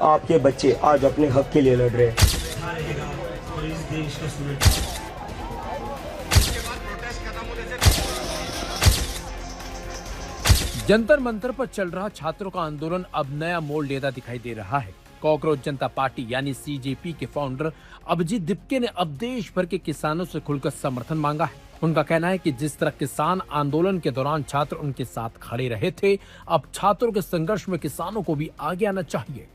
आपके बच्चे आज अपने हक के लिए लड़ रहे हैं। और इस देश का जंतर मंतर पर चल रहा छात्रों का आंदोलन अब नया मोड़ लेता दिखाई दे रहा है। कॉकरोच जनता पार्टी यानी सीजेपी के फाउंडर अभिजीत दिप्के ने अब देश भर के किसानों से खुलकर समर्थन मांगा है। उनका कहना है कि जिस तरह किसान आंदोलन के दौरान छात्र उनके साथ खड़े रहे थे, अब छात्रों के संघर्ष में किसानों को भी आगे आना चाहिए।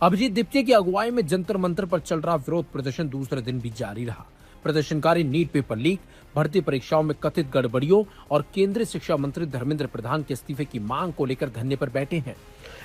अभिजीत दिप्के की अगुवाई में जंतर मंतर पर चल रहा विरोध प्रदर्शन दूसरे दिन भी जारी रहा। प्रदर्शनकारी नीट पेपर लीक, भर्ती परीक्षाओं में कथित गड़बड़ियों और केंद्रीय शिक्षा मंत्री धर्मेंद्र प्रधान के इस्तीफे की मांग को लेकर धरने पर बैठे हैं।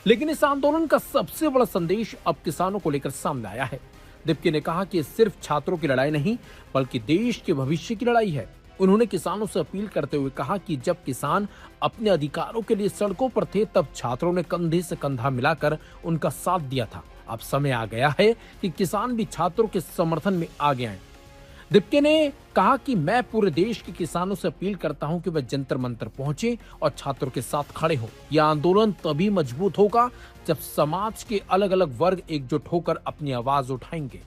लेकिन इस आंदोलन का सबसे बड़ा संदेश अब किसानों को लेकर सामने आया है। दिप्के ने कहा कि सिर्फ छात्रों की लड़ाई नहीं, बल्कि देश के भविष्य की लड़ाई है। उन्होंने किसानों से अपील करते हुए कहा कि जब किसान अपने अधिकारों के लिए सड़कों पर थे, तब छात्रों ने कंधे से कंधा मिलाकर उनका साथ दिया था। अब समय आ गया है कि किसान भी छात्रों के समर्थन में आगे आए। दिप्के ने कहा कि मैं पूरे देश के किसानों से अपील करता हूं कि वे जंतर मंतर पहुंचे और छात्रों के साथ खड़े हों। यह आंदोलन तभी मजबूत होगा जब समाज के अलग अलग वर्ग एकजुट होकर अपनी आवाज उठाएंगे।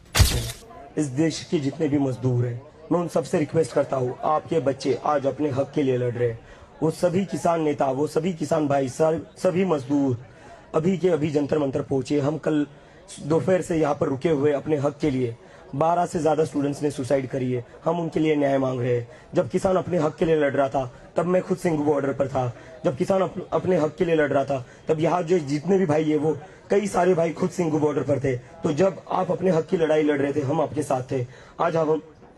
इस देश के जितने भी मजदूर हैं, मैं उन सबसे रिक्वेस्ट करता हूँ, आपके बच्चे आज अपने हक के लिए लड़ रहे हैं। वो सभी किसान नेता, वो सभी किसान भाई, सभी मजदूर अभी के अभी जंतर मंतर पहुंचे। हम कल दोपहर से यहाँ पर रुके हुए अपने हक के लिए। 12 से ज्यादा स्टूडेंट्स ने सुसाइड करी है। हम उनके लिए न्याय मांग रहे हैं। जब किसान अपने हक के लिए लड़ रहा था, तब मैं खुद सिंघू बॉर्डर पर था। जब किसान अपने हक के लिए लड़ रहा था, तब यहाँ जो जितने भी भाई है, वो कई सारे भाई खुद सिंघू बॉर्डर पर थे। तो जब आप अपने हक की लड़ाई लड़ रहे थे, हम आपके साथ थे।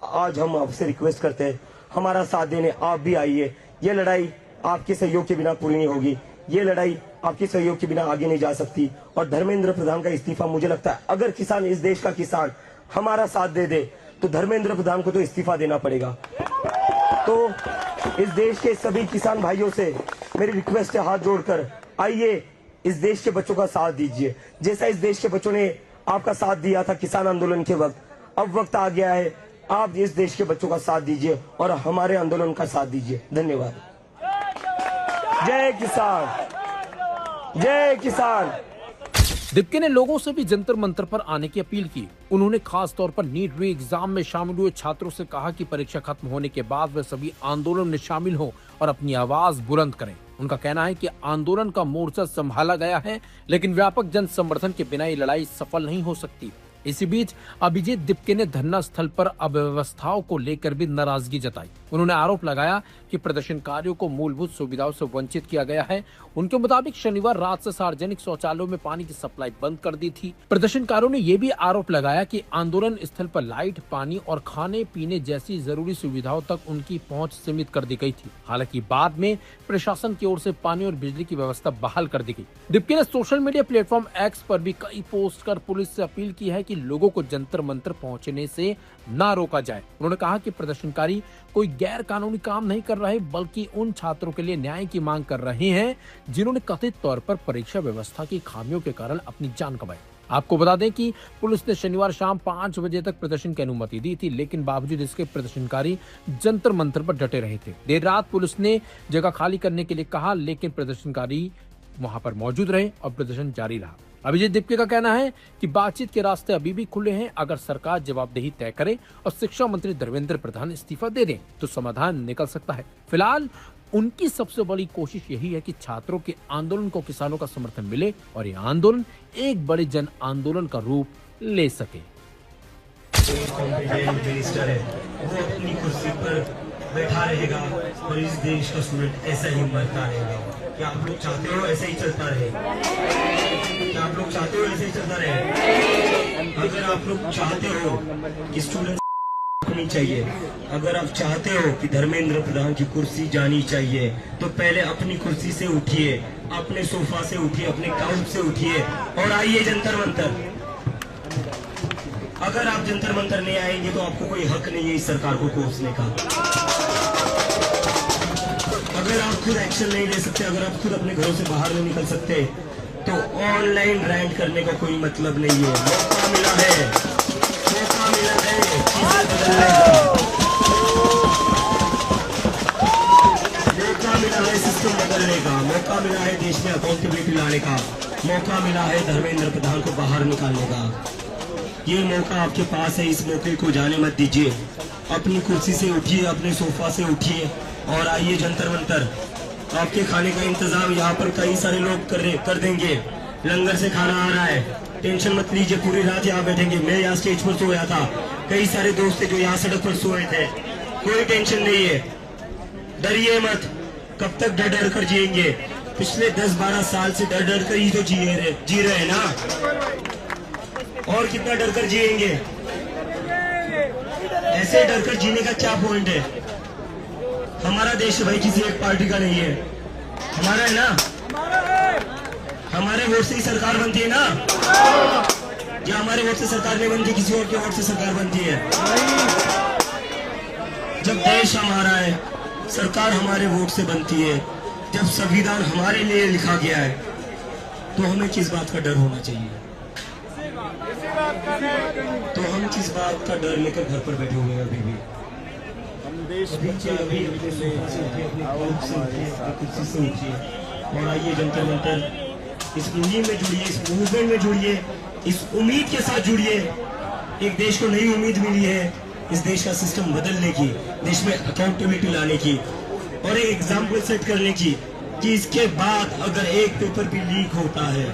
आज हम आपसे रिक्वेस्ट करते हैं, हमारा साथ देने आप भी आइए। ये लड़ाई आपके सहयोग के बिना पूरी नहीं होगी। ये लड़ाई आपके सहयोग के बिना आगे नहीं जा सकती। और धर्मेंद्र प्रधान का इस्तीफा, मुझे लगता है अगर किसान, इस देश का किसान हमारा साथ दे तो धर्मेंद्र प्रधान को तो इस्तीफा देना पड़ेगा। तो इस देश के सभी किसान भाइयों से मेरी रिक्वेस्ट है, हाथ जोड़कर आइए, इस देश के बच्चों का साथ दीजिए। जैसा इस देश के बच्चों ने आपका साथ दिया था किसान आंदोलन के वक्त, अब वक्त आ गया है, आप इस देश के बच्चों का साथ दीजिए और हमारे आंदोलन का साथ दीजिए। धन्यवाद। जय किसान, जय किसान। दिप्के ने लोगों से भी जंतर मंतर पर आने की अपील की। उन्होंने खास तौर पर नीट री एग्जाम में शामिल हुए छात्रों से कहा कि परीक्षा खत्म होने के बाद वे सभी आंदोलन में शामिल हों और अपनी आवाज बुलंद करें। उनका कहना है कि आंदोलन का मोर्चा संभाला गया है, लेकिन व्यापक जन समर्थन के बिना ये लड़ाई सफल नहीं हो सकती। इसी बीच अभिजीत दिप्के ने धरना स्थल पर अव्यवस्थाओं को लेकर भी नाराजगी जताई। उन्होंने आरोप लगाया कि प्रदर्शनकारियों को मूलभूत सुविधाओं से वंचित किया गया है। उनके मुताबिक शनिवार रात से सार्वजनिक शौचालयों में पानी की सप्लाई बंद कर दी थी। प्रदर्शनकारों ने यह भी आरोप लगाया कि आंदोलन स्थल पर लाइट, पानी और खाने पीने जैसी जरूरी सुविधाओं तक उनकी पहुंच सीमित कर दी गई थी। हालांकि बाद में प्रशासन की ओर से पानी और बिजली की व्यवस्था बहाल कर दी गई। दिप्के ने सोशल मीडिया प्लेटफॉर्म एक्स पर भी कई पोस्ट कर पुलिस से अपील की है कि लोगों को जंतर मंतर पहुंचने से ना रोका जाए। उन्होंने कहा कि प्रदर्शनकारी कोई गैर कानूनी काम नहीं कर रहे, बल्कि उन छात्रों के लिए न्याय की मांग कर रहे हैं जिन्होंने कथित तौर पर परीक्षा व्यवस्था की खामियों के कारण अपनी जान गंवाई। आपको बता दें कि पुलिस ने शनिवार शाम 5 बजे तक प्रदर्शन की अनुमति दी थी, लेकिन बावजूद इसके प्रदर्शनकारी जंतर मंतर पर डटे रहे थे। देर रात पुलिस ने जगह खाली करने के लिए कहा, लेकिन प्रदर्शनकारी वहां पर मौजूद रहे और प्रदर्शन जारी रहा। अभिजीत दिप्के का कहना है कि बातचीत के रास्ते अभी भी खुले हैं। अगर सरकार जवाबदेही तय करे और शिक्षा मंत्री धर्मेंद्र प्रधान इस्तीफा दे दें तो समाधान निकल सकता है। फिलहाल उनकी सबसे बड़ी कोशिश यही है कि छात्रों के आंदोलन को किसानों का समर्थन मिले और ये आंदोलन एक बड़े जन आंदोलन का रूप ले सके। मिनिस्टर है, वो अपनी कुर्सी पर बैठा रहेगा और इस देश का स्टूडेंट ऐसा ही मरता रहेगा। क्या आप लोग चाहते हो ऐसे ही चलता रहे? क्या आप लोग चाहते हो ऐसे ही चलता रहे? अगर आप लोग चाहते हो कि स्टूडेंट नहीं चाहिए, अगर आप चाहते हो कि धर्मेंद्र प्रधान की कुर्सी जानी चाहिए, तो पहले अपनी कुर्सी से उठिए, अपने सोफा से उठिए, अपने काउच से उठिए और आइए जंतर मंतर। अगर आप जंतर मंतर नहीं आएंगे तो आपको कोई हक नहीं है इस सरकार को कोसने का। अगर आप खुद एक्शन नहीं ले सकते, अगर आप खुद अपने घरों से बाहर नहीं निकल सकते, तो ऑनलाइन रैंट करने का कोई मतलब नहीं है। मौका मिला है, मौका मिला है चीजें बदलने का, मौका मिला है सिस्टम बदलने का, मौका मिला है देश में अकाउंटेबिलिटी लाने का। मौका मिला है धर्मेंद्र प्रधान को बाहर निकालने का। ये मौका आपके पास है, इस मौके को जाने मत दीजिए। अपनी कुर्सी से उठिए, अपने सोफा से उठिए और आइए जंतर मंतर। आपके खाने का इंतजाम यहाँ पर कई सारे लोग कर देंगे। लंगर से खाना आ रहा है, टेंशन मत लीजिए। पूरी रात यहाँ बैठेंगे। मैं यहाँ स्टेज पर सोया था, कई सारे दोस्त थे जो यहाँ सड़क पर सोए थे। कोई टेंशन नहीं है, डरिए मत। कब तक डर डर कर जिएंगे? पिछले 10-12 साल से डर डर कर ही तो जी रहे हैं ना। और कितना डर कर जिएंगे? ऐसे डर कर जीने का क्या पॉइंट है? हमारा देश भाई किसी एक पार्टी का नहीं है, हमारा है ना। हमारे वोट से ही सरकार बनती है ना। या हमारे वोट से सरकार नहीं बनती, किसी और के वोट से सरकार बनती है। जब देश हमारा है, सरकार हमारे वोट से बनती है। जब संविधान हमारे लिए लिखा गया है, तो हमें किस बात का डर होना चाहिए? तो हम किस बात का डर लेकर घर पर बैठे हुए हैं? अभी भी कुर्सी से उठिए और आइए जंतर मंतर। इस मुहिम में जुड़िए, इस मूवमेंट में जुड़िए, इस उम्मीद के साथ जुड़िए। एक देश को नई उम्मीद मिली है, इस देश का सिस्टम बदलने की, देश में अकाउंटेबिलिटी लाने की और एक एग्जाम्पल सेट करने की कि इसके बाद अगर एक पेपर भी लीक होता है,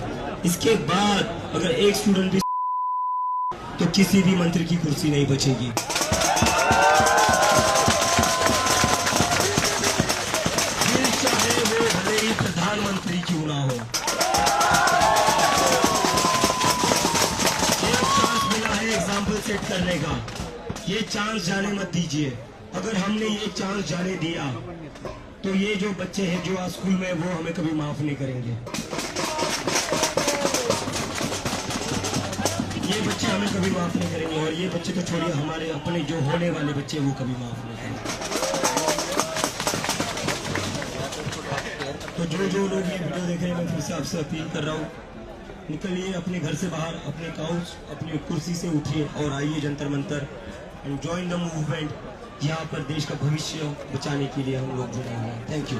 इसके बाद अगर एक स्टूडेंट भी, तो किसी भी मंत्री की कुर्सी नहीं बचेगी। चाहे वो भले ही प्रधानमंत्री क्यों ना हो। एक चांस मिला है एग्जाम्पल सेट करने का, ये चांस जाने मत दीजिए। अगर हमने ये चांस जाने दिया तो ये जो बच्चे हैं जो आज स्कूल में, वो हमें कभी माफ नहीं करेंगे। ये बच्चे हमें कभी माफ नहीं करेंगे और ये बच्चे तो छोड़िए, हमारे अपने जो होने वाले बच्चे वो कभी माफ नहीं करेंगे। तो जो लोग ये वीडियो देख रहे हैं, मैं फिर से आपसे अपील कर रहा हूँ, निकलिए अपने घर से बाहर, अपने काउच, अपनी कुर्सी से उठिए और आइए Jantar Mantar and join the movement. यहाँ पर देश का भविष्य बचाने के लिए हम लोग जुड़े हुए हैं। Thank you.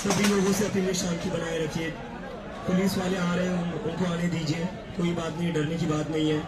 सभी लोगों से अपनी शांति बनाए रखिए। पुलिस वाले आ रहे हैं, उनको आने दीजिए, कोई बात नहीं, डरने की बात नहीं है।